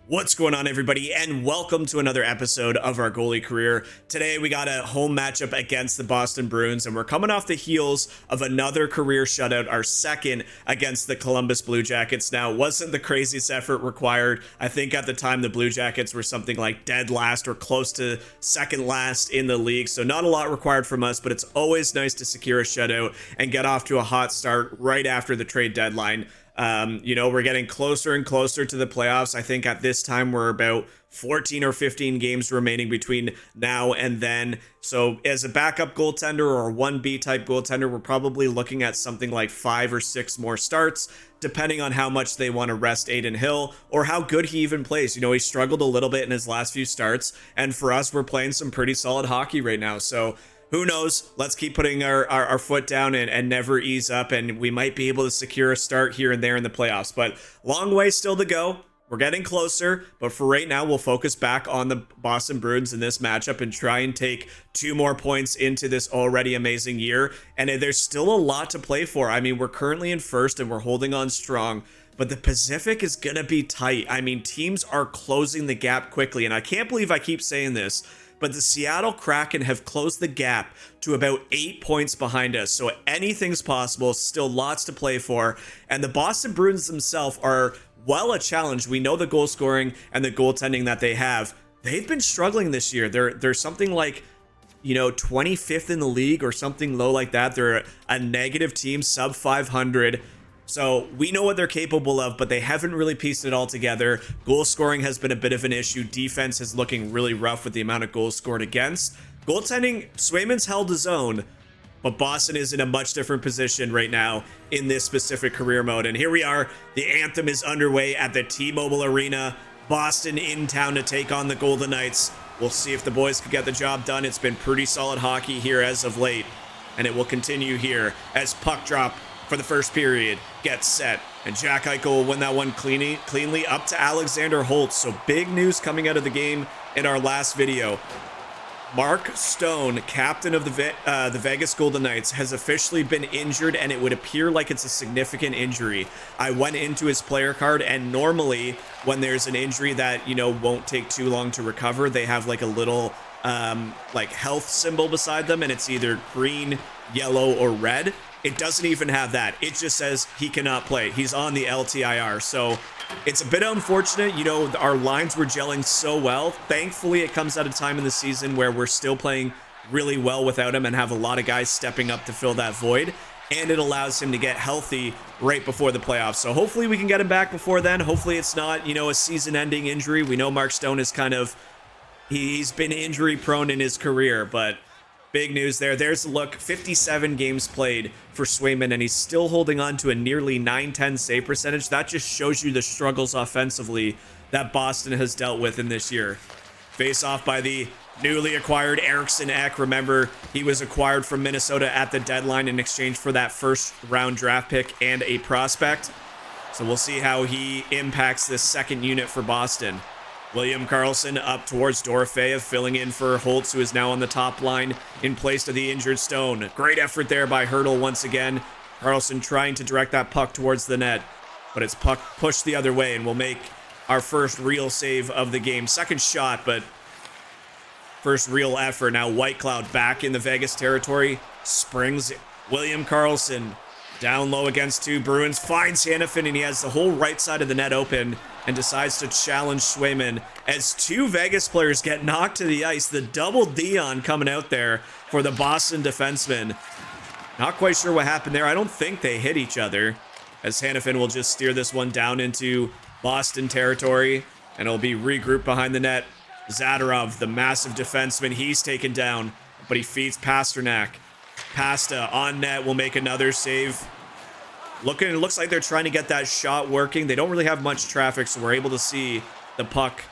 What's going on, everybody, and welcome to another episode of our goalie career. Today we got a home matchup against the Boston Bruins, and we're coming off the heels of another career shutout, our second against the Columbus Blue Jackets. Now, it wasn't the craziest effort required. I think at the time the Blue Jackets were something like dead last or close to second last in the league, so not a lot required from us, but it's always nice to secure a shutout and get off to a hot start right after the trade deadline. We're getting closer and closer to the playoffs. I think at this time we're about 14 or 15 games remaining between now and then. So as a backup goaltender or a 1B type goaltender, we're probably looking at something like 5 or 6 more starts, depending on how much they want to rest Adin Hill or how good he even plays. You know, he struggled a little bit in his last few starts, and for us, we're playing some pretty solid hockey right now. So who knows? Let's keep putting our foot down and never ease up, and we might be able to secure a start here and there in the playoffs. But long way still to go. We're getting closer, but for right now, we'll focus back on the Boston Bruins in this matchup and try and take 2 more points into this already amazing year. And there's still a lot to play for. I mean, we're currently in first and we're holding on strong, but the Pacific is going to be tight. I mean, teams are closing the gap quickly, and I can't believe I keep saying this, but the Seattle Kraken have closed the gap to about 8 points behind us. So anything's possible, still lots to play for. And the Boston Bruins themselves are, well, a challenge. We know the goal scoring and the goaltending that they have. They've been struggling this year. They're something like, 25th in the league or something low like that. They're a negative team, sub 500. So we know what they're capable of, but they haven't really pieced it all together. Goal scoring has been a bit of an issue. Defense is looking really rough with the amount of goals scored against. Goaltending, Swayman's held his own, but Boston is in a much different position right now in this specific career mode. And here we are. The anthem is underway at the T-Mobile Arena. Boston in town to take on the Golden Knights. We'll see if the boys can get the job done. It's been pretty solid hockey here as of late, and it will continue here as puck drop for the first period gets set, and Jack Eichel will win that one cleanly up to Alexander Holtz. So big news coming out of the game in our last video. Mark Stone, captain of the Vegas Golden Knights, has officially been injured, and it would appear like it's a significant injury. I went into his player card, and normally when there's an injury that, won't take too long to recover, they have like a little health symbol beside them, and it's either green, yellow, or red. It doesn't even have that. It just says he cannot play. He's on the LTIR. So it's a bit unfortunate. Our lines were gelling so well. Thankfully, it comes at a time in the season where we're still playing really well without him and have a lot of guys stepping up to fill that void. And it allows him to get healthy right before the playoffs. So hopefully we can get him back before then. Hopefully it's not, a season-ending injury. We know Mark Stone is he's been injury prone in his career, but big news there. There's a look. 57 games played for Swayman, and he's still holding on to a nearly 910 save percentage. That just shows you the struggles offensively that Boston has dealt with in this year. Face off by the newly acquired Eriksson Ek. Remember, he was acquired from Minnesota at the deadline in exchange for that first round draft pick and a prospect. So we'll see how he impacts this second unit for Boston. William Karlsson up towards Dorofeyev, filling in for Holtz, who is now on the top line in place of the injured Stone. Great effort there by Hertl once again. Karlsson trying to direct that puck towards the net, but it's puck pushed the other way, and we'll make our first real save of the game. Second shot, but first real effort. Now Whitecloud back in the Vegas territory. Springs William Karlsson down low against 2 Bruins. Finds Hanifin, and he has the whole right side of the net open and decides to challenge Swayman as 2 Vegas players get knocked to the ice. The double Dion coming out there for the Boston defenseman. Not quite sure what happened there. I don't think they hit each other, as Hanifin will just steer this one down into Boston territory, and it'll be regrouped behind the net. Zadorov, the massive defenseman, he's taken down, but he feeds Pasternak. Pasta on net will make another save. It looks like they're trying to get that shot working. They don't really have much traffic, so we're able to see the puck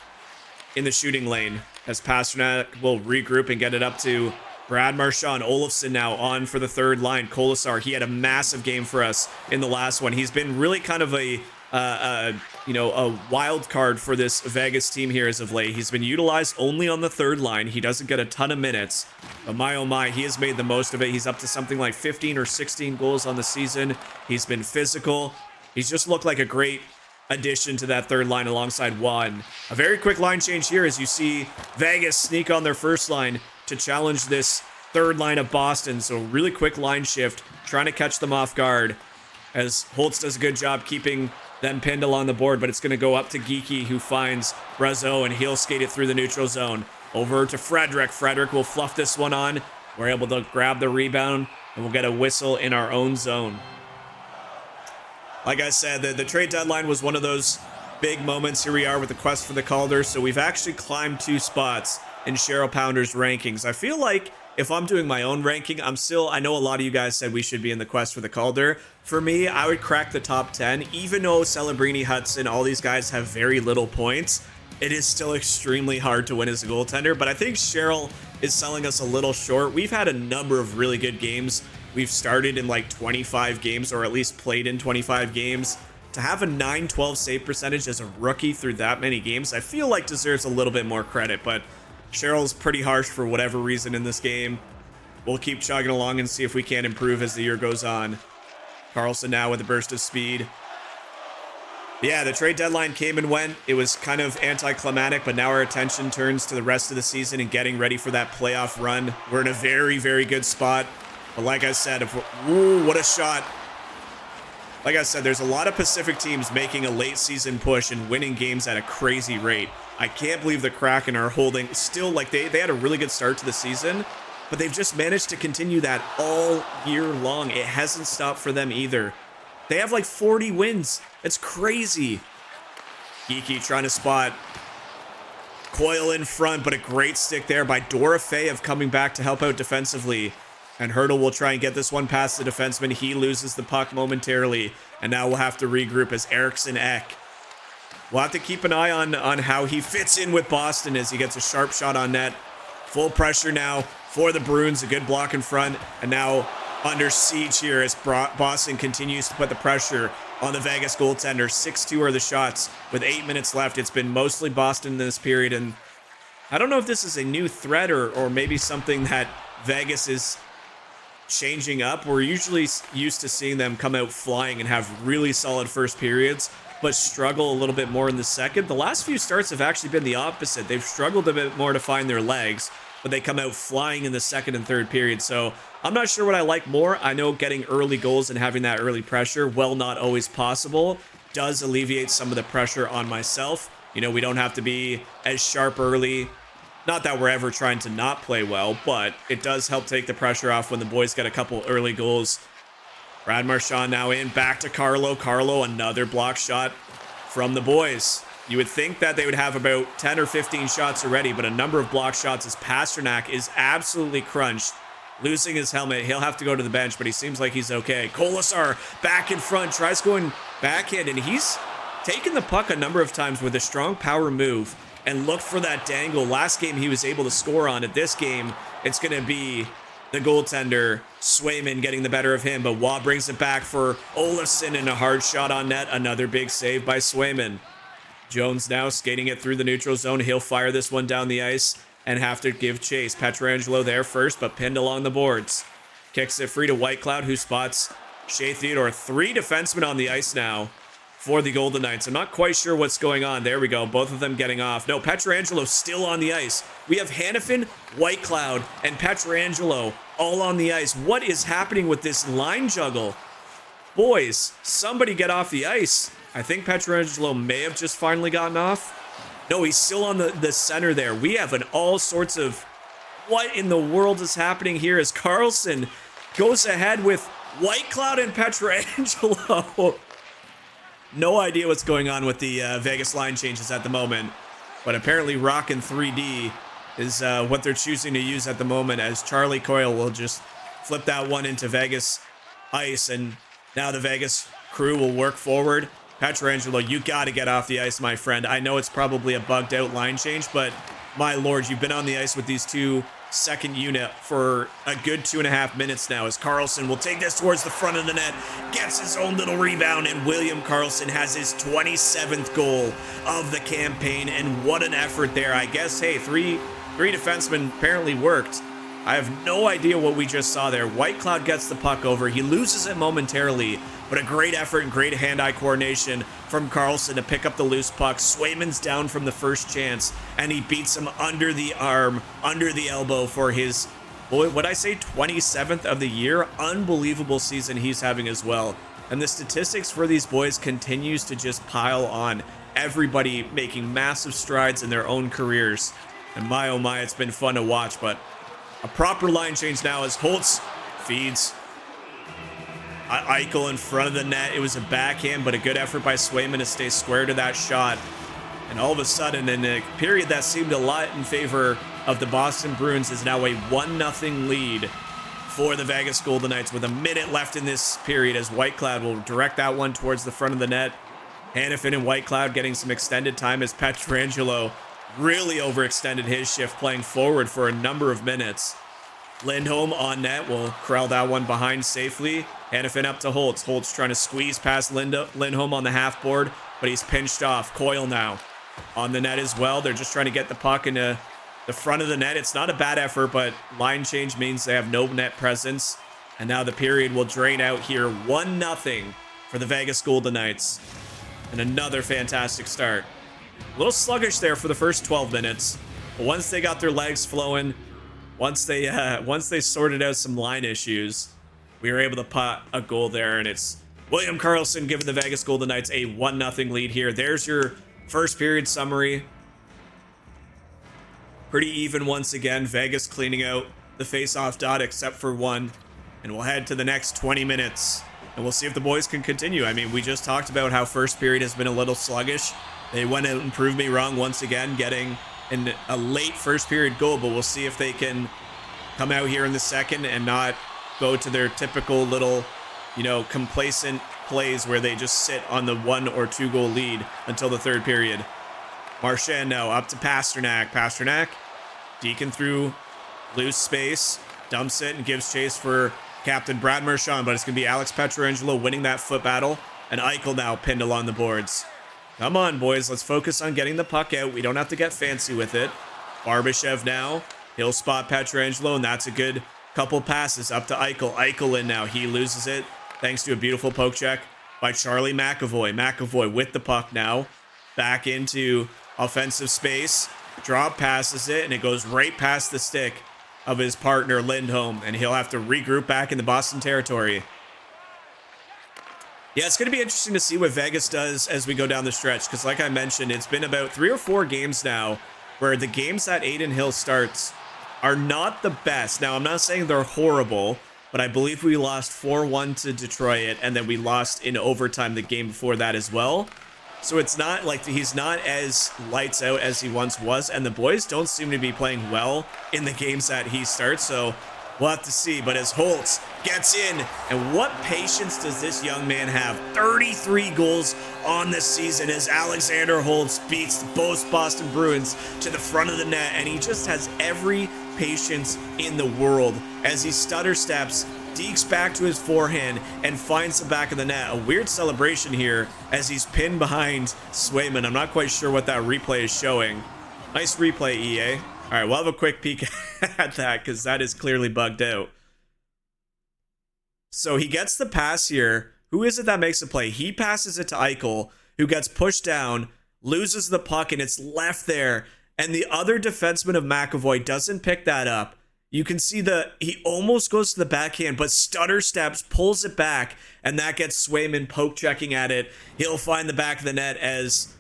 in the shooting lane as Pasternak will regroup and get it up to Brad Marchand. Olofsson now on for the third line. Colasar, he had a massive game for us in the last one. He's been really kind of a wild card for this Vegas team here as of late. He's been utilized only on the third line. He doesn't get a ton of minutes, but my oh my, he has made the most of it. He's up to something like 15 or 16 goals on the season. He's been physical. He's just looked like a great addition to that third line alongside Juan. A very quick line change here as you see Vegas sneak on their first line to challenge this third line of Boston. So really quick line shift, trying to catch them off guard as Holtz does a good job keeping them pinned along the board, but it's going to go up to Geeky, who finds Brazeau, and he'll skate it through the neutral zone. Over to Frederick. Frederick will fluff this one on. We're able to grab the rebound, and we'll get a whistle in our own zone. Like I said, the trade deadline was one of those big moments. Here we are with the quest for the Calder, so we've actually climbed 2 spots in Cheryl Pounder's rankings. I feel like if I'm doing my own ranking, I know a lot of you guys said we should be in the quest for the Calder. For me, I would crack the top 10, even though Celebrini, Hudson, all these guys have very little points. It is still extremely hard to win as a goaltender, but I think Cheryl is selling us a little short. We've had a number of really good games. We've started in like 25 games, or at least played in 25 games. To have a 912 save percentage as a rookie through that many games, I feel like deserves a little bit more credit, but Cheryl's pretty harsh for whatever reason in this game. We'll keep chugging along and see if we can improve as the year goes on. Carlson now with a burst of speed. Yeah, the trade deadline came and went. It was kind of anticlimactic, but now our attention turns to the rest of the season and getting ready for that playoff run. We're in a very, very good spot. But like I said, ooh, what a shot. Like I said, there's a lot of Pacific teams making a late season push and winning games at a crazy rate. I can't believe the Kraken are holding still, like they had a really good start to the season, but they've just managed to continue that all year long. It hasn't stopped for them either. They have like 40 wins. It's crazy. Geeky trying to spot Coyle in front, but a great stick there by Dorofeyev coming back to help out defensively. And Hertl will try and get this one past the defenseman. He loses the puck momentarily. And now we'll have to regroup as Eriksson Ek. We'll have to keep an eye on how he fits in with Boston as he gets a sharp shot on net. Full pressure now for the Bruins. A good block in front. And now under siege here as Boston continues to put the pressure on the Vegas goaltender. 6-2 are the shots with 8 minutes left. It's been mostly Boston in this period. And I don't know if this is a new threat or maybe something that Vegas is changing up. We're usually used to seeing them come out flying and have really solid first periods, but struggle a little bit more in the second. The last few starts have actually been the opposite. They've struggled a bit more to find their legs, but they come out flying in the second and third period. So I'm not sure what I like more. I know getting early goals and having that early pressure, while not always possible, does alleviate some of the pressure on myself. You know, we don't have to be as sharp early. Not that we're ever trying to not play well, but it does help take the pressure off when the boys get a couple early goals. Brad Marchand now in, back to Carlo. Carlo, another block shot from the boys. You would think that they would have about 10 or 15 shots already, but a number of block shots as Pasternak is absolutely crunched. Losing his helmet, he'll have to go to the bench, but he seems like he's okay. Kolasar back in front, tries going backhand, and he's taken the puck a number of times with a strong power move and looked for that dangle. Last game he was able to score on it. This game, it's going to be the goaltender, Swayman, getting the better of him, but Waugh brings it back for Olofsson and a hard shot on net. Another big save by Swayman. Jones now skating it through the neutral zone. He'll fire this one down the ice and have to give chase. Pietrangelo there first, but pinned along the boards. Kicks it free to Whitecloud, who spots Shea Theodore. 3 defensemen on the ice now for the Golden Knights. I'm not quite sure what's going on. There we go. Both of them getting off. No, Pietrangelo still on the ice. We have Hannafin, Whitecloud, and Pietrangelo all on the ice. What is happening with this line juggle? Boys, somebody get off the ice. I think Pietrangelo may have just finally gotten off. No, he's still on the center there. We have all sorts of... What in the world is happening here as Carlson goes ahead with Whitecloud and Pietrangelo. No idea what's going on with the Vegas line changes at the moment, but apparently Rockin' 3D is what they're choosing to use at the moment, as Charlie Coyle will just flip that one into Vegas ice, and now the Vegas crew will work forward. Pietrangelo, you got to get off the ice, my friend. I know it's probably a bugged out line change, but my lord, you've been on the ice with these two second unit for a good 2.5 minutes now, as Carlson will take this towards the front of the net, gets his own little rebound, and William Carlson has his 27th goal of the campaign, and what an effort there. I guess, hey, three defensemen apparently worked. I have no idea what we just saw there. White Cloud gets the puck over. He loses it momentarily, but a great effort and great hand-eye coordination from Karlsson to pick up the loose puck. Swayman's down from the first chance, and he beats him under the arm, under the elbow for his, what I say, 27th of the year. Unbelievable season he's having as well. And the statistics for these boys continues to just pile on. Everybody making massive strides in their own careers. And my, oh my, it's been fun to watch, but a proper line change now as Holtz feeds Eichel in front of the net. It was a backhand, but a good effort by Swayman to stay square to that shot. And all of a sudden, in a period that seemed a lot in favor of the Boston Bruins, is now a 1-0 lead for the Vegas Golden Knights with a minute left in this period, as White Cloud will direct that one towards the front of the net. Hannafin and White Cloud getting some extended time as Pietrangelo really overextended his shift, playing forward for a number of minutes. Lindholm on net will corral that one behind safely. Hannafin up to Holtz. Holtz trying to squeeze past Lindholm on the half board, but he's pinched off. Coyle now on the net as well. They're just trying to get the puck into the front of the net. It's not a bad effort, but line change means they have no net presence. And now the period will drain out here. 1-0 for the Vegas Golden Knights. And another fantastic start. A little sluggish there for the first 12 minutes, but once they got their legs flowing, once they sorted out some line issues, we were able to pot a goal there, and it's William Karlsson giving the Vegas Golden Knights a 1-0 lead here. There's your first period summary. Pretty even once again. Vegas cleaning out the face-off dot except for one, and we'll head to the next 20 minutes, and we'll see if the boys can continue. I mean, we just talked about how first period has been a little sluggish. They went out and proved me wrong once again, getting a late first period goal, but we'll see if they can come out here in the second and not go to their typical little, complacent plays where they just sit on the 1 or 2 goal lead until the third period. Marchand now up to Pasternak. Pasternak, Deacon through loose space, dumps it and gives chase for Captain Brad Marchand, but it's going to be Alex Pietrangelo winning that foot battle, and Eichel now pinned along the boards. Come on, boys. Let's focus on getting the puck out. We don't have to get fancy with it. Barbashev now. He'll spot Pietrangelo, and that's a good couple passes up to Eichel. Eichel in now. He loses it thanks to a beautiful poke check by Charlie McAvoy. McAvoy with the puck now. Back into offensive space. Drop passes it, and it goes right past the stick of his partner, Lindholm, and he'll have to regroup back in the Boston territory. Yeah, it's going to be interesting to see what Vegas does as we go down the stretch, because like I mentioned, it's been about 3 or 4 games now where the games that Adin Hill starts are not the best. Now, I'm not saying they're horrible, but I believe we lost 4-1 to Detroit, and then we lost in overtime the game before that as well. So it's not like he's not as lights out as he once was, and the boys don't seem to be playing well in the games that he starts, so we'll have to see. But as Holtz gets in, and what patience does this young man have? 33 goals on this season as Alexander Holtz beats both Boston Bruins to the front of the net, and he just has every patience in the world as he stutter steps, dekes back to his forehand, and finds the back of the net. A weird celebration here as he's pinned behind Swayman. I'm not quite sure what that replay is showing. Nice replay, EA. All right, we'll have a quick peek at that because that is clearly bugged out. So he gets the pass here. Who is it that makes the play? He passes it to Eichel, who gets pushed down, loses the puck, and it's left there. And the other defenseman of McAvoy doesn't pick that up. You can see he almost goes to the backhand, but stutter steps, pulls it back, and that gets Swayman poke checking at it. He'll find the back of the net as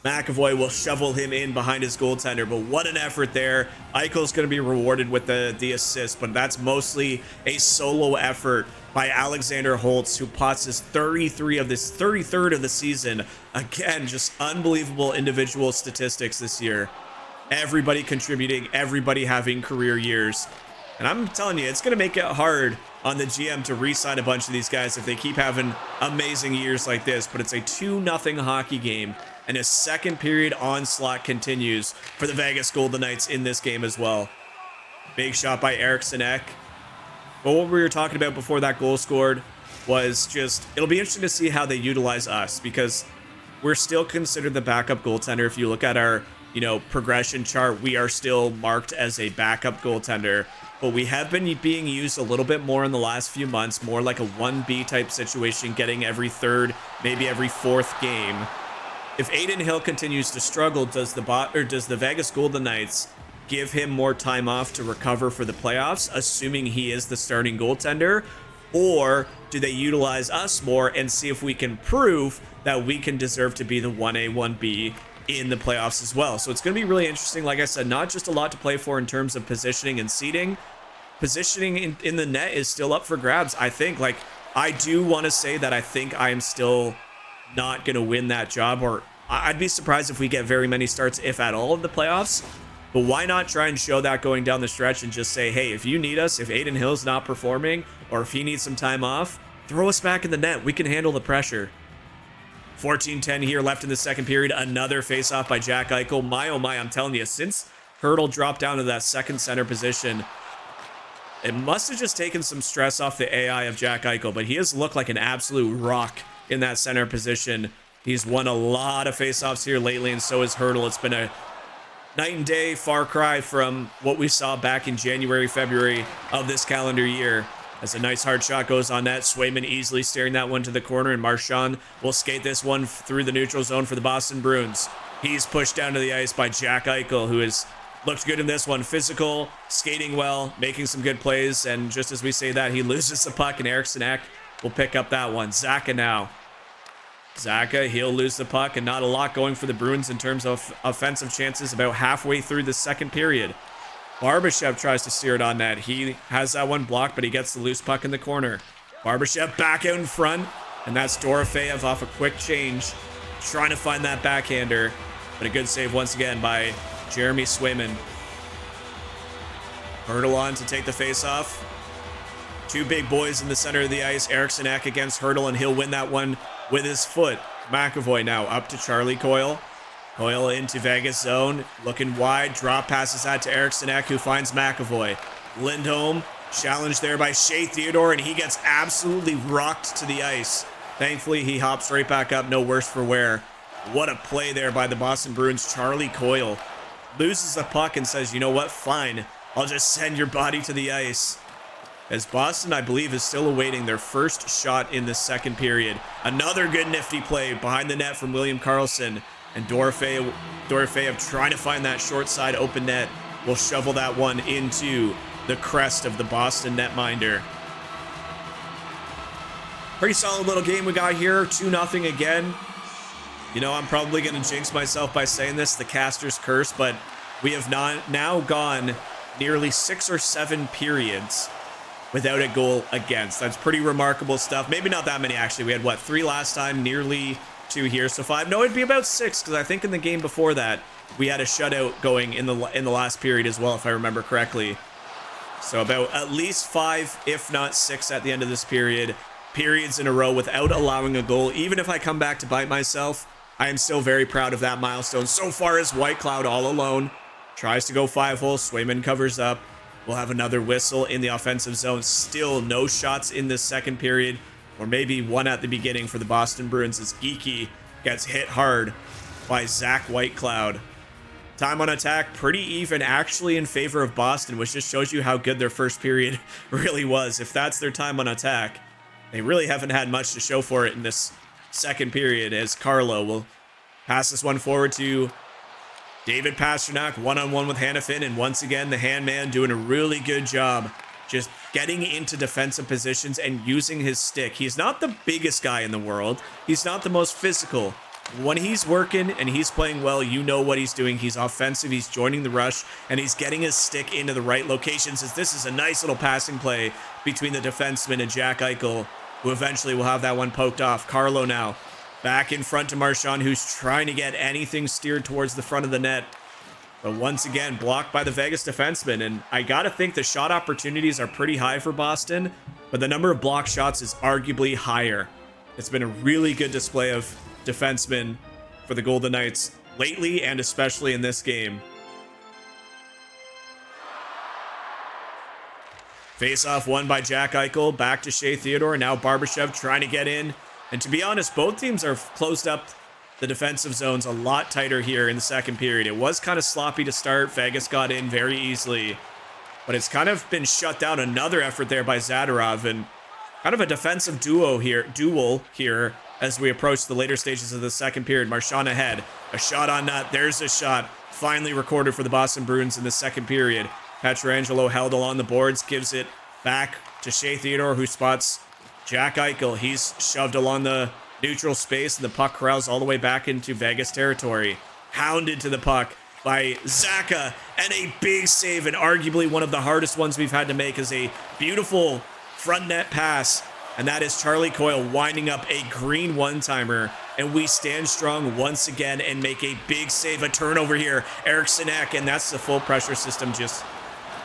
McAvoy will shovel him in behind his goaltender. But what an effort there. Eichel's going to be rewarded with the assist, but that's mostly a solo effort by Alexander Holtz, who pots his 33rd of the season. Again, just unbelievable individual statistics this year. Everybody contributing, everybody having career years. And I'm telling you, it's going to make it hard on the GM to re-sign a bunch of these guys if they keep having amazing years like this. But it's a 2-0 hockey game, and a second period onslaught continues for the Vegas Golden Knights in this game as well. Big shot by Eriksson Ek. But what we were talking about before that goal scored was just, it'll be interesting to see how they utilize us, because we're still considered the backup goaltender. If you look at our progression chart, we are still marked as a backup goaltender. but we have been being used a little bit more in the last few months, more like a 1B type situation, getting every third, maybe every fourth game. If Adin Hill continues to struggle, does the Vegas Golden Knights give him more time off to recover for the playoffs, assuming he is the starting goaltender? Or do they utilize us more and see if we can prove that we can deserve to be the 1A, 1B in the playoffs as well? So it's going to be really interesting. Like I said, not just a lot to play for in terms of positioning and seeding. Positioning in the net is still up for grabs, I think. Like, I do want to say that I think I am still not going to win that job, or I'd be surprised if we get very many starts, if at all, in the playoffs. But why not try and show that going down the stretch and just say, hey, if you need us, if Adin Hill's not performing, or if he needs some time off, throw us back in the net. We can handle the pressure. 14-10 here left in the second period. Another face-off by Jack Eichel. My, oh my, I'm telling you, since Hurdle dropped down to that second center position, it must have just taken some stress off the AI of Jack Eichel, but he has looked like an absolute rock in that center position. He's won a lot of face-offs here lately, and so has Hurdle. It's been a night and day far cry from what we saw back in January, February of this calendar year. As a nice hard shot goes on net, Swayman easily steering that one to the corner, and Marchand will skate this one through the neutral zone for the Boston Bruins. He's pushed down to the ice by Jack Eichel, who has looked good in this one. Physical, skating well, making some good plays, and just as we say that, he loses the puck, and Eriksson Ek will pick up that one. Zaka now. Zaka, he'll lose the puck, and not a lot going for the Bruins in terms of offensive chances about halfway through the second period. Barbashev tries to steer it on net. He has that one blocked, but he gets the loose puck in the corner. Barbashev back out in front, and that's Dorofeyev off a quick change, trying to find that backhander, but a good save once again by Jeremy Swayman. Hurdle on to take the face-off. Two big boys in the center of the ice. Eriksson Ek against Hurdle, and he'll win that one with his foot. McAvoy now up to Charlie Coyle. Coyle into Vegas zone, looking wide, drop passes that to Eriksson Ek, who finds McAvoy. Lindholm, challenged there by Shea Theodore, and he gets absolutely rocked to the ice. Thankfully, he hops right back up, no worse for wear. What a play there by the Boston Bruins. Charlie Coyle loses the puck and says, you know what, fine, I'll just send your body to the ice. As Boston, I believe, is still awaiting their first shot in the second period. Another good nifty play behind the net from William Karlsson. And Dorofeyev trying to find that short side open net will shovel that one into the crest of the Boston netminder. Pretty solid little game we got here. 2-0 again. You know, I'm probably going to jinx myself by saying this, the caster's curse, but we have now gone nearly 6 or 7 periods without a goal against. That's pretty remarkable stuff. Maybe not that many, actually. We had, what, 3 last time, nearly 2 here, so 5. No, it'd be about 6, because I think in the game before that, we had a shutout going in the last period as well, if I remember correctly. So about at least 5, if not 6 at the end of this period. Periods in a row without allowing a goal. Even if I come back to bite myself, I am still very proud of that milestone. So far as White Cloud all alone tries to go 5-hole. Swayman covers up. We'll have another whistle in the offensive zone. Still no shots in this second period, or maybe one at the beginning for the Boston Bruins as Geeky gets hit hard by Zach Whitecloud. Time on attack, pretty even actually in favor of Boston, which just shows you how good their first period really was. If that's their time on attack, they really haven't had much to show for it in this second period, as Carlo will pass this one forward to David Pastrnak, one-on-one with Hanifin, and once again, the handman doing a really good job just getting into defensive positions and using his stick. He's not the biggest guy in the world. He's not the most physical. When he's working and he's playing well, you know what he's doing. He's offensive, he's joining the rush, and he's getting his stick into the right locations, as this is a nice little passing play between the defenseman and Jack Eichel, who eventually will have that one poked off. Carlo now back in front to Marchand, who's trying to get anything steered towards the front of the net. But once again, blocked by the Vegas defenseman. And I got to think the shot opportunities are pretty high for Boston, but the number of blocked shots is arguably higher. It's been a really good display of defensemen for the Golden Knights lately, and especially in this game. Face-off won by Jack Eichel. Back to Shea Theodore. Now Barbashev trying to get in. And to be honest, both teams are closed up the defensive zones a lot tighter here in the second period. It was kind of sloppy to start. Vegas got in very easily. but it's kind of been shut down. Another effort there by Zadorov, and kind of a defensive duel here as we approach the later stages of the second period. Marchand ahead, a shot on net. There's a shot finally recorded for the Boston Bruins in the second period. Pietrangelo held along the boards, gives it back to Shea Theodore, who spots Jack Eichel. He's shoved along the neutral space, and the puck corrals all the way back into Vegas territory. Hounded to the puck by Zaka, and a big save, and arguably one of the hardest ones we've had to make, is a beautiful front net pass, and that is Charlie Coyle winding up a green one-timer, and we stand strong once again and make a big save. A turnover here, Eriksson Ek, and that's the full pressure system just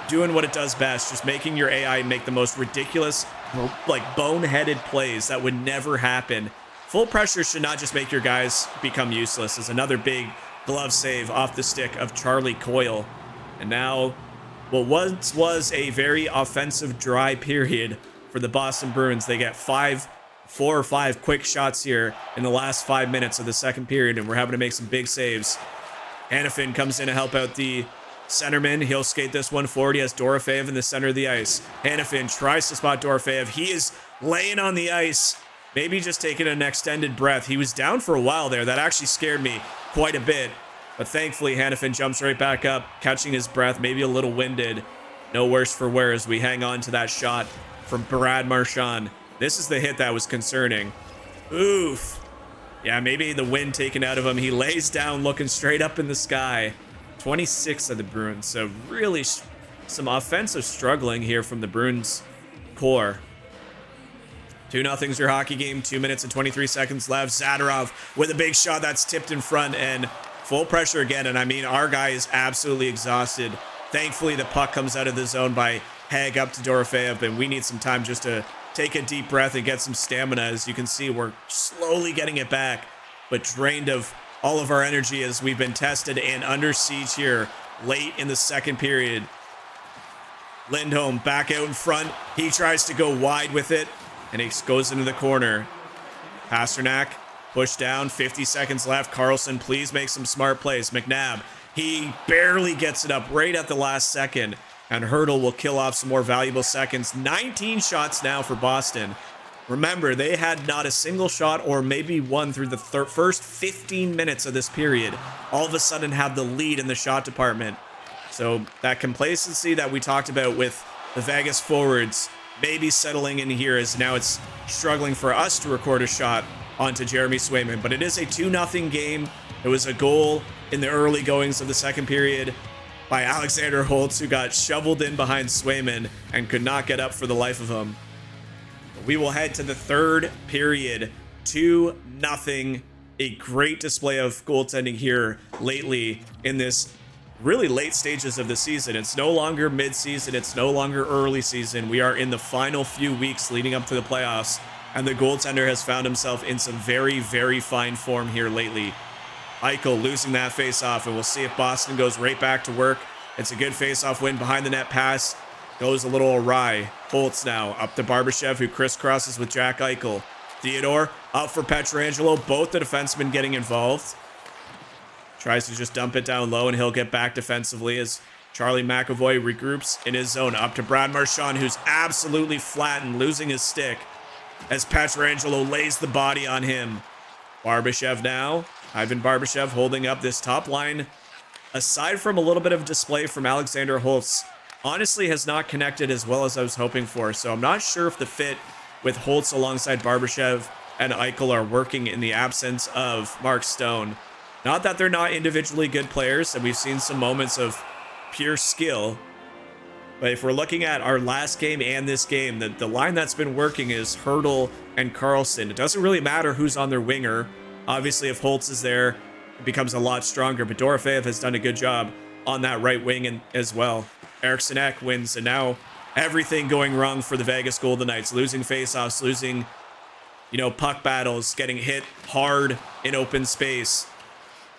doing what it does best, just making your AI make the most ridiculous, like boneheaded plays that would never happen. Full pressure should not just make your guys become useless. Is another big glove save off the stick of Charlie Coyle. And now what once was a very offensive dry period for the Boston Bruins, they get 4 or 5 quick shots here in the last 5 minutes of the second period, and we're having to make some big saves. Hanifin comes in to help out the centerman. He'll skate this one forward. He has Dorofeev in the center of the ice. Hanifin tries to spot Dorofeev. He is laying on the ice, maybe just taking an extended breath. He was down for a while there. That actually scared me quite a bit. But thankfully, Hanifin jumps right back up, catching his breath, maybe a little winded. No worse for wear as we hang on to that shot from Brad Marchand. This is the hit that was concerning. Oof. Yeah, maybe the wind taken out of him. He lays down looking straight up in the sky. 26 of the Bruins. So really some offensive struggling here from the Bruins core. 2-0's your hockey game. 2 minutes and 23 seconds left. Zadorov with a big shot that's tipped in front, and full pressure again. And I mean, our guy is absolutely exhausted. Thankfully, the puck comes out of the zone by Haig up to Dorofeev, and we need some time just to take a deep breath and get some stamina. As you can see, we're slowly getting it back, but drained of all of our energy as we've been tested and under siege here late in the second period. Lindholm back out in front. He tries to go wide with it, and it goes into the corner. Pasternak pushed down, 50 seconds left. Carlson, please make some smart plays. McNabb, he barely gets it up right at the last second, and Hurdle will kill off some more valuable seconds. 19 shots now for Boston. Remember, they had not a single shot, or maybe one, through the first 15 minutes of this period. All of a sudden have the lead in the shot department. So that complacency that we talked about with the Vegas forwards maybe settling in here, as now it's struggling for us to record a shot onto Jeremy Swayman. But it is a 2-0 game. It was a goal in the early goings of the second period by Alexander Holtz, who got shoveled in behind Swayman and could not get up for the life of him. We will head to the third period. 2-0. A great display of goaltending here lately in this really late stages of the season. It's no longer mid-season. It's no longer early season. We are in the final few weeks leading up to the playoffs, and the goaltender has found himself in some very, very fine form here lately. Eichel losing that face-off, and we'll see if Boston goes right back to work. It's a good face-off win. Behind the net pass goes a little awry. Holtz now up to Barbashev, who crisscrosses with Jack Eichel. Theodore up for Pietrangelo. Both the defensemen getting involved. Tries to just dump it down low, and he'll get back defensively as Charlie McAvoy regroups in his zone. Up to Brad Marchand, who's absolutely flattened, losing his stick, as Pietrangelo lays the body on him. Barbashev now. Ivan Barbashev holding up this top line. Aside from a little bit of display from Alexander Holtz, honestly has not connected as well as I was hoping for. So I'm not sure if the fit with Holtz alongside Barbashev and Eichel are working in the absence of Mark Stone. Not that they're not individually good players, and we've seen some moments of pure skill. But if we're looking at our last game and this game, the line that's been working is Hurdle and Carlson. It doesn't really matter who's on their winger. Obviously, if Holtz is there, it becomes a lot stronger. But Dorofeev has done a good job on that right wing as well. Eriksson Ek wins, and now everything going wrong for the Vegas Golden Knights. Losing faceoffs, losing, puck battles, getting hit hard in open space.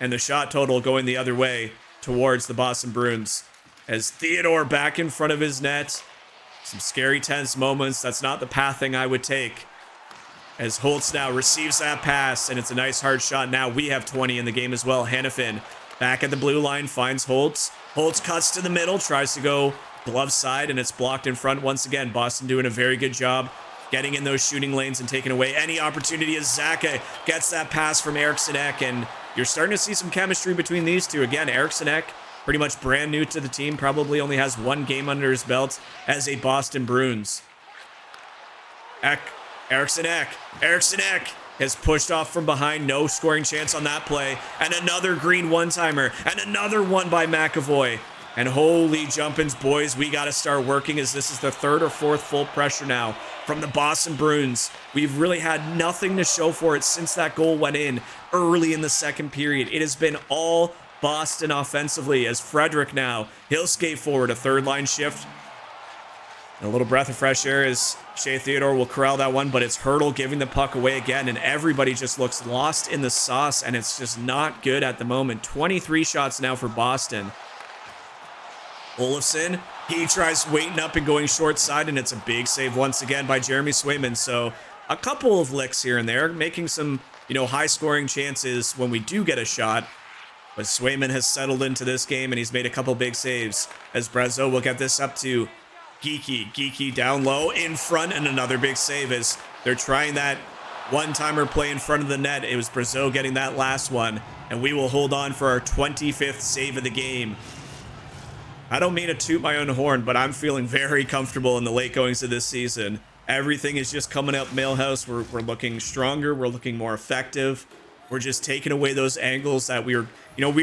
And the shot total going the other way towards the Boston Bruins. As Theodore back in front of his net. Some scary, tense moments. That's not the pathing I would take. As Holtz now receives that pass, and it's a nice hard shot. Now we have 20 in the game as well. Hanifin back at the blue line, finds Holtz. Holtz cuts to the middle, tries to go glove side, and it's blocked in front once again. Boston doing a very good job getting in those shooting lanes and taking away any opportunity as Zaka gets that pass from Eriksson Ek, and you're starting to see some chemistry between these two. Again, Eriksson Ek, pretty much brand new to the team, probably only has 1 game under his belt as a Boston Bruins. Eriksson Ek has pushed off from behind, no scoring chance on that play, and another green one-timer, and another one by McAvoy. And holy jumpins, boys, we got to start working, as this is the 3rd or 4th full pressure now from the Boston Bruins. We've really had nothing to show for it since that goal went in early in the 2nd period. It has been all Boston offensively, as Frederick now, he'll skate forward, a 3rd line shift. And a little breath of fresh air as Shea Theodore will corral that one, but it's Hertl giving the puck away again, and everybody just looks lost in the sauce, and it's just not good at the moment. 23 shots now for Boston. Olofsson, he tries waiting up and going short side, and it's a big save once again by Jeremy Swayman. So a couple of licks here and there, making some, high scoring chances when we do get a shot. But Swayman has settled into this game, and he's made a couple big saves, as Brazeau will get this up to Geeky. Geeky down low in front, and another big save as they're trying that one-timer play in front of the net. It was Brazeau getting that last one, and we will hold on for our 25th save of the game. I don't mean to toot my own horn, but I'm feeling very comfortable in the late goings of this season. Everything is just coming up Mailhouse. We're looking stronger. We're looking more effective. We're just taking away those angles that we were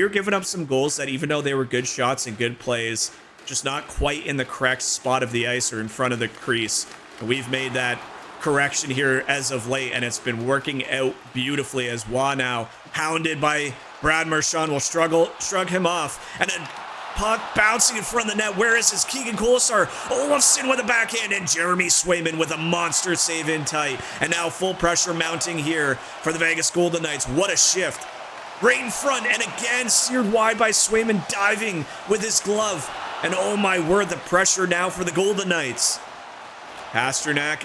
giving up some goals that, even though they were good shots and good plays, just not quite in the correct spot of the ice or in front of the crease. And we've made that correction here as of late, and it's been working out beautifully, as Waugh now, hounded by Brad Marchand, will shrug him off, and then puck bouncing in front of the net. Where is his Keegan Colasar? Olofsson with a backhand, and Jeremy Swayman with a monster save in tight. And now full pressure mounting here for the Vegas Golden Knights. What a shift. Right in front, and again steered wide by Swayman, diving with his glove. And oh my word, the pressure now for the Golden Knights. Pasternak,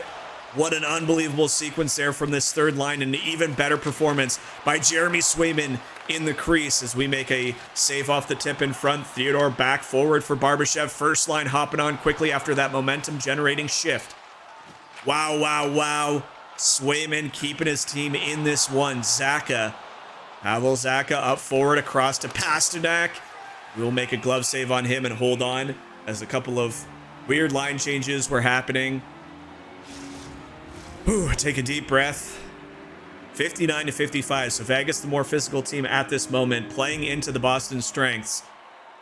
what an unbelievable sequence there from this 3rd line, and an even better performance by Jeremy Swayman in the crease as we make a save off the tip in front. Theodore back forward for Barbashev. First line hopping on quickly after that momentum generating shift. Wow. Swayman keeping his team in this one. Pavel Zaka up forward across to Pasternak. We'll make a glove save on him and hold on, as a couple of weird line changes were happening. Take a deep breath. 59-55, so Vegas the more physical team at this moment, playing into the Boston strengths,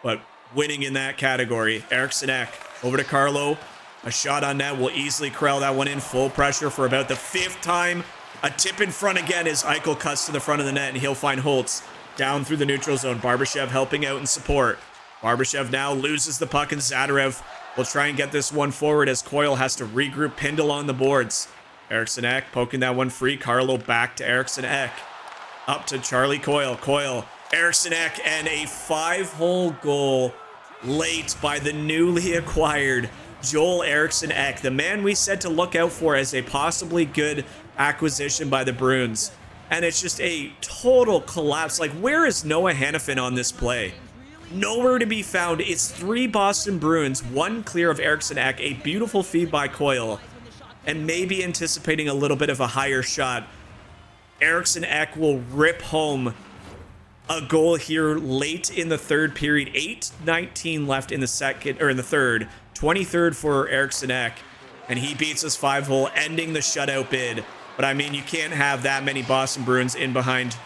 but winning in that category. Eriksson Ek over to Carlo. A shot on net will easily corral that one in. Full pressure for about the 5th time. A tip in front again as Eichel cuts to the front of the net, and he'll find Holtz down through the neutral zone. Barbashev helping out in support. Barbashev now loses the puck, and Zadarev will try and get this one forward as Coyle has to regroup, pinned along the boards. Eriksson Ek poking that one free. Carlo back to Eriksson Ek. Up to Charlie Coyle. Eriksson Ek, and a 5-hole goal late by the newly acquired Joel Eriksson Ek, the man we said to look out for as a possibly good acquisition by the Bruins. And it's just a total collapse. Like, where is Noah Hannafin on this play? Nowhere to be found. It's 3 Boston Bruins, 1 clear of Eriksson Ek, a beautiful feed by Coyle, and maybe anticipating a little bit of a higher shot. Eriksson Ek will rip home a goal here late in the 3rd period. 8:19 left in the second, or in the 3rd. 23rd for Eriksson Ek, and he beats us 5-hole, ending the shutout bid. But I mean, you can't have that many Boston Bruins in behind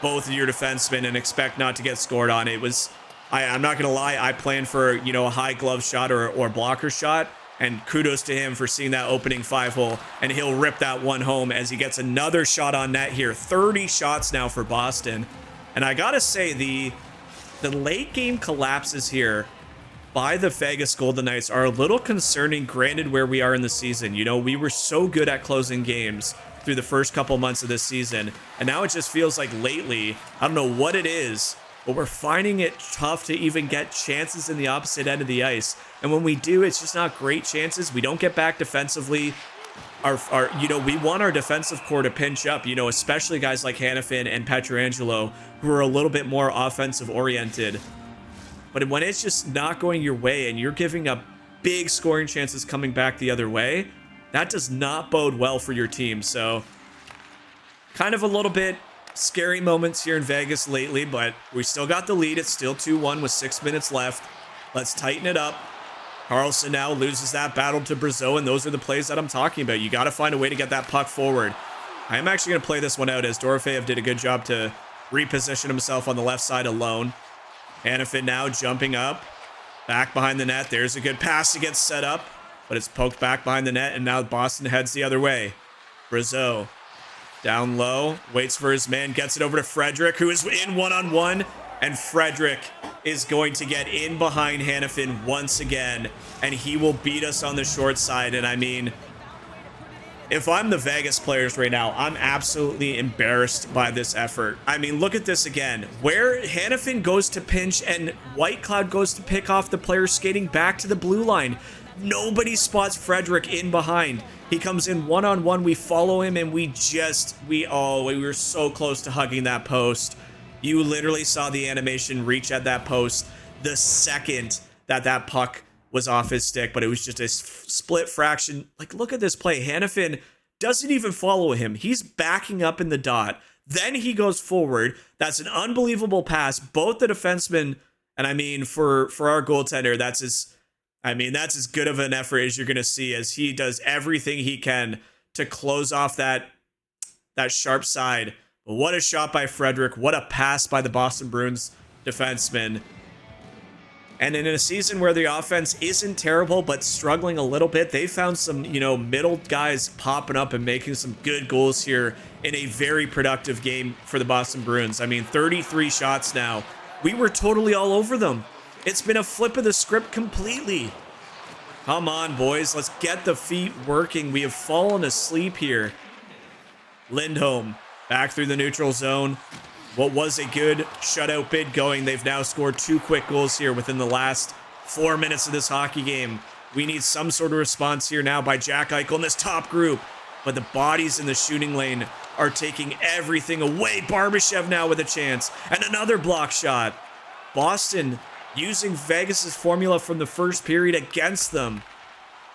both of your defensemen and expect not to get scored on. It was, I'm not gonna lie, I planned for, a high glove shot or blocker shot. And kudos to him for seeing that opening 5-hole, and he'll rip that one home as he gets another shot on net here. 30 shots now for Boston. And I gotta say, the late game collapses here by the Vegas Golden Knights are a little concerning, granted where we are in the season. We were so good at closing games through the first couple months of this season, and now it just feels like lately, I don't know what it is, but we're finding it tough to even get chances in the opposite end of the ice. And when we do, it's just not great chances. We don't get back defensively. We want our defensive core to pinch up, especially guys like Hannafin and Pietrangelo, who are a little bit more offensive oriented. But when it's just not going your way and you're giving up big scoring chances coming back the other way. That does not bode well for your team. So kind of a little bit scary moments here in Vegas lately, but we still got the lead. It's still 2-1 with 6 minutes left. Let's tighten it up. Karlsson now loses that battle to Brazeau, and those are the plays that I'm talking about. You got to find a way to get that puck forward. I am actually going to play this one out as Dorofeyev did a good job to reposition himself on the left side alone. Hanifin now jumping up, back behind the net. There's a good pass to get set up, but it's poked back behind the net, and now Boston heads the other way. Brazeau down low, waits for his man, gets it over to Frederick, who is in one-on-one, and Frederick is going to get in behind Hanifin once again, and he will beat us on the short side. And I mean, if I'm the Vegas players right now, I'm absolutely embarrassed by this effort. I mean, look at this again, where Hanifin goes to pinch and Whitecloud goes to pick off the player skating back to the blue line. Nobody spots Frederick in behind. He comes in one-on-one, we follow him, and we were so close to hugging that post. You literally saw the animation reach at that post the second that puck was off his stick, but it was just a split fraction. Like, look at this play. Hanifin doesn't even follow him. He's backing up in the dot. Then he goes forward. That's an unbelievable pass. Both the defensemen, and I mean, for our goaltender, that's as good of an effort as you're going to see, as he does everything he can to close off that sharp side. But what a shot by Frederick. What a pass by the Boston Bruins defenseman. And in a season where the offense isn't terrible, but struggling a little bit, they found some, middle guys popping up and making some good goals here in a very productive game for the Boston Bruins. I mean, 33 shots now. We were totally all over them. It's been a flip of the script completely. Come on, boys. Let's get the feet working. We have fallen asleep here. Lindholm back through the neutral zone. What was a good shutout bid going. They've now scored 2 quick goals here within the last 4 minutes of this hockey game. We need some sort of response here now by Jack Eichel in this top group. But the bodies in the shooting lane are taking everything away. Barbashev now with a chance. And another block shot. Boston using Vegas's formula from the first period against them.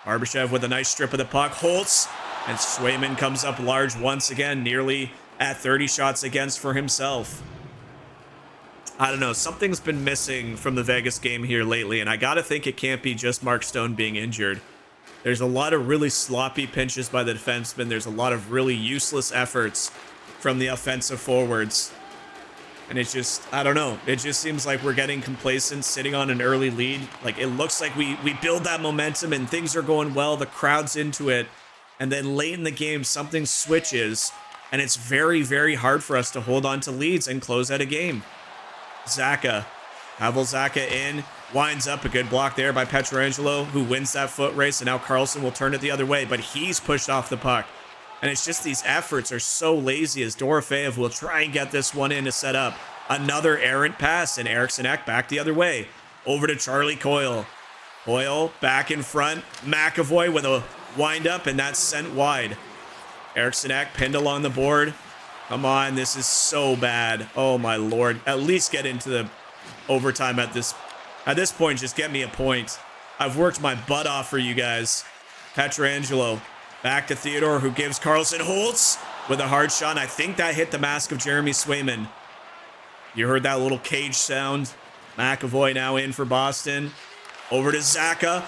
Barbashev with a nice strip of the puck. Holtz and Swayman comes up large once again, nearly at 30 shots against for himself. I don't know, something's been missing from the Vegas game here lately, and I gotta think it can't be just Mark Stone being injured. There's a lot of really sloppy pinches by the defensemen. There's a lot of really useless efforts from the offensive forwards. And it's just, I don't know. It just seems like we're getting complacent, sitting on an early lead. Like, it looks like we build that momentum and things are going well. The crowd's into it. And then late in the game, something switches. And it's very, very hard for us to hold on to leads and close out a game. Zacha. Pavel Zacha in. Winds up. A good block there by Pietrangelo, who wins that foot race. And now Karlsson will turn it the other way. But he's pushed off the puck. And it's just these efforts are so lazy, as Dorofeyev will try and get this one in to set up. Another errant pass, and Eriksson Ek back the other way. Over to Charlie Coyle. Coyle back in front. McAvoy with a wind up, and that's sent wide. Eriksson Ek pinned along the board. Come on, this is so bad. Oh my lord. At least get into the overtime at this point. Just get me a point. I've worked my butt off for you guys. Pietrangelo. Back to Theodore, who gives Karlsson. Holtz with a hard shot. I think that hit the mask of Jeremy Swayman. You heard that little cage sound. McAvoy now in for Boston. Over to Zacha.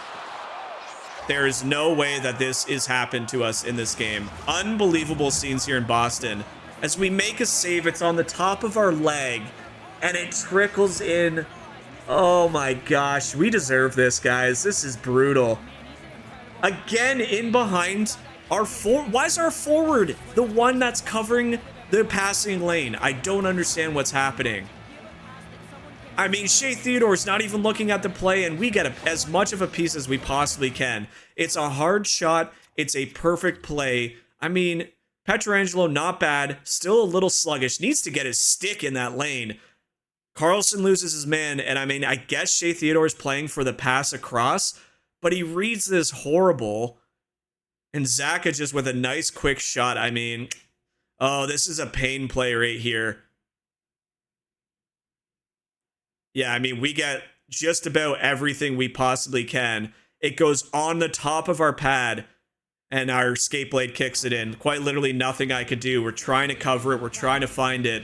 There is no way that this has happened to us in this game. Unbelievable scenes here in Boston. As we make a save, it's on the top of our leg, and it trickles in. Oh my gosh, we deserve this, guys. This is brutal. Again, in behind our why is our forward the one that's covering the passing lane? I don't understand what's happening. I mean, Shea Theodore's not even looking at the play, and we get as much of a piece as we possibly can. It's a hard shot. It's a perfect play. I mean, Pietrangelo, not bad. Still a little sluggish. Needs to get his stick in that lane. Karlsson loses his man, and I mean, I guess Shea Theodore's playing for the pass across, but he reads this horrible. And Zacha just with a nice quick shot. I mean, oh, this is a pain play right here. Yeah, I mean, we get just about everything we possibly can. It goes on the top of our pad, and our skate blade kicks it in. Quite literally nothing I could do. We're trying to cover it. We're trying to find it.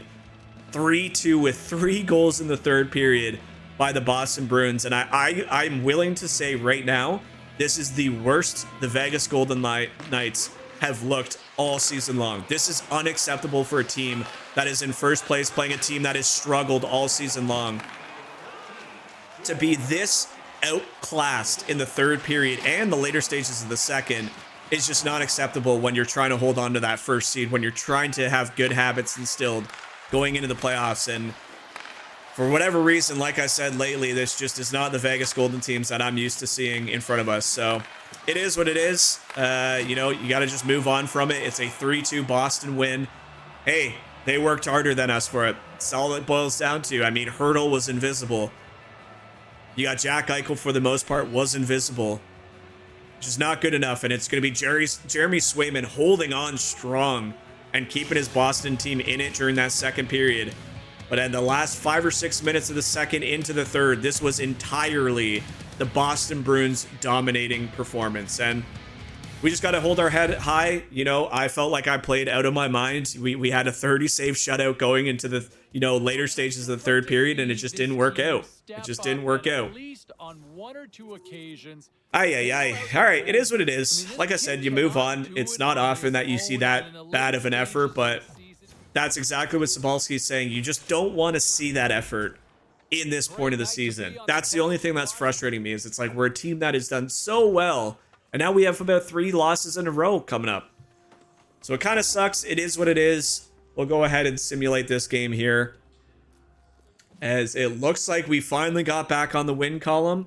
3-2 with 3 goals in the third period by the Boston Bruins. And I'm willing to say right now, this is the worst the Vegas Golden Knights have looked all season long. This is unacceptable for a team that is in first place, playing a team that has struggled all season long. To be this outclassed in the third period and the later stages of the second is just not acceptable when you're trying to hold on to that first seed, when you're trying to have good habits instilled going into the playoffs. And for whatever reason, like I said lately, this just is not the Vegas Golden teams that I'm used to seeing in front of us. So it is what it is. You know, you got to just move on from it. It's a 3-2 Boston win. Hey, they worked harder than us for it. That's all it boils down to. I mean, Hurdle was invisible. You got Jack Eichel, for the most part, was invisible, which is not good enough. And it's going to be Jeremy Swayman holding on strong and keeping his Boston team in it during that second period. But in the last 5 or 6 minutes of the second into the third, this was entirely the Boston Bruins dominating performance. And we just got to hold our head high. You know, I felt like I played out of my mind. We had a 30-save shutout going into the, you know, later stages of the third period, and it just didn't work out. It just didn't work out. Aye. All right, it is what it is. Like I said, you move on. It's not often that you see that bad of an effort, but that's exactly what Sobalski's saying. You just don't want to see that effort in this point of the season. That's the only thing that's frustrating me, is it's like we're a team that has done so well, and now we have about 3 losses in a row coming up. So it kind of sucks. It is what it is. We'll go ahead and simulate this game here, as it looks like we finally got back on the win column.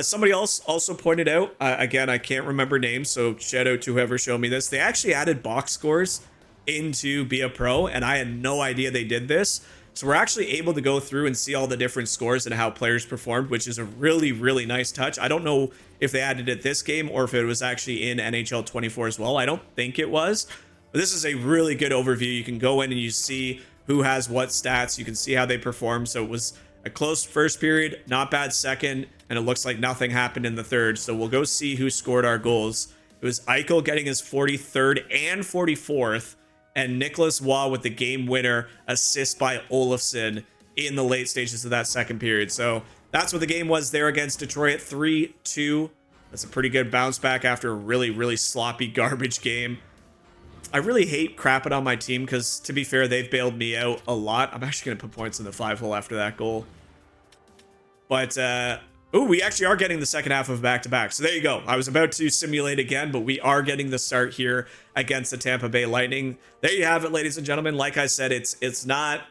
Somebody else also pointed out, again, I can't remember names, so shout out to whoever showed me this. They actually added box scores into Be a Pro, and I had no idea they did this. So we're actually able to go through and see all the different scores and how players performed, which is a really, really nice touch. I don't know if they added it this game or if it was actually in NHL 24 as well. I don't think it was. But this is a really good overview. You can go in and you see who has what stats. You can see how they perform. So it was a close first period, not bad second, and it looks like nothing happened in the third. So we'll go see who scored our goals. It was Eichel getting his 43rd and 44th, and Nicholas Waugh with the game winner assist by Olofsson in the late stages of that second period. So that's what the game was there against Detroit, 3-2. That's a pretty good bounce back after a really, really sloppy garbage game. I really hate crapping on my team because, to be fair, they've bailed me out a lot. I'm actually going to put points in the 5-hole after that goal. But, we actually are getting the second half of back-to-back. So there you go. I was about to simulate again, but we are getting the start here against the Tampa Bay Lightning. There you have it, ladies and gentlemen. Like I said, it's not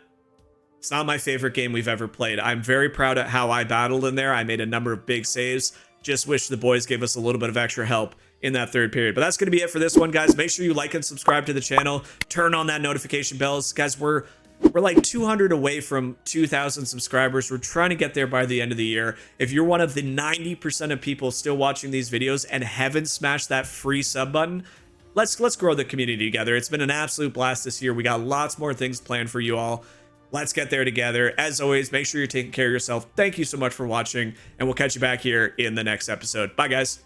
my favorite game we've ever played. I'm very proud of how I battled in there. I made a number of big saves. Just wish the boys gave us a little bit of extra help in that third period. But that's going to be it for this one, guys. Make sure you like and subscribe to the channel. Turn on that notification bells. Guys, we're like 200 away from 2,000 subscribers. We're trying to get there by the end of the year. If you're one of the 90% of people still watching these videos and haven't smashed that free sub button, let's grow the community together. It's been an absolute blast this year. We got lots more things planned for you all. Let's get there together. As always, make sure you're taking care of yourself. Thank you so much for watching, and we'll catch you back here in the next episode. Bye, guys.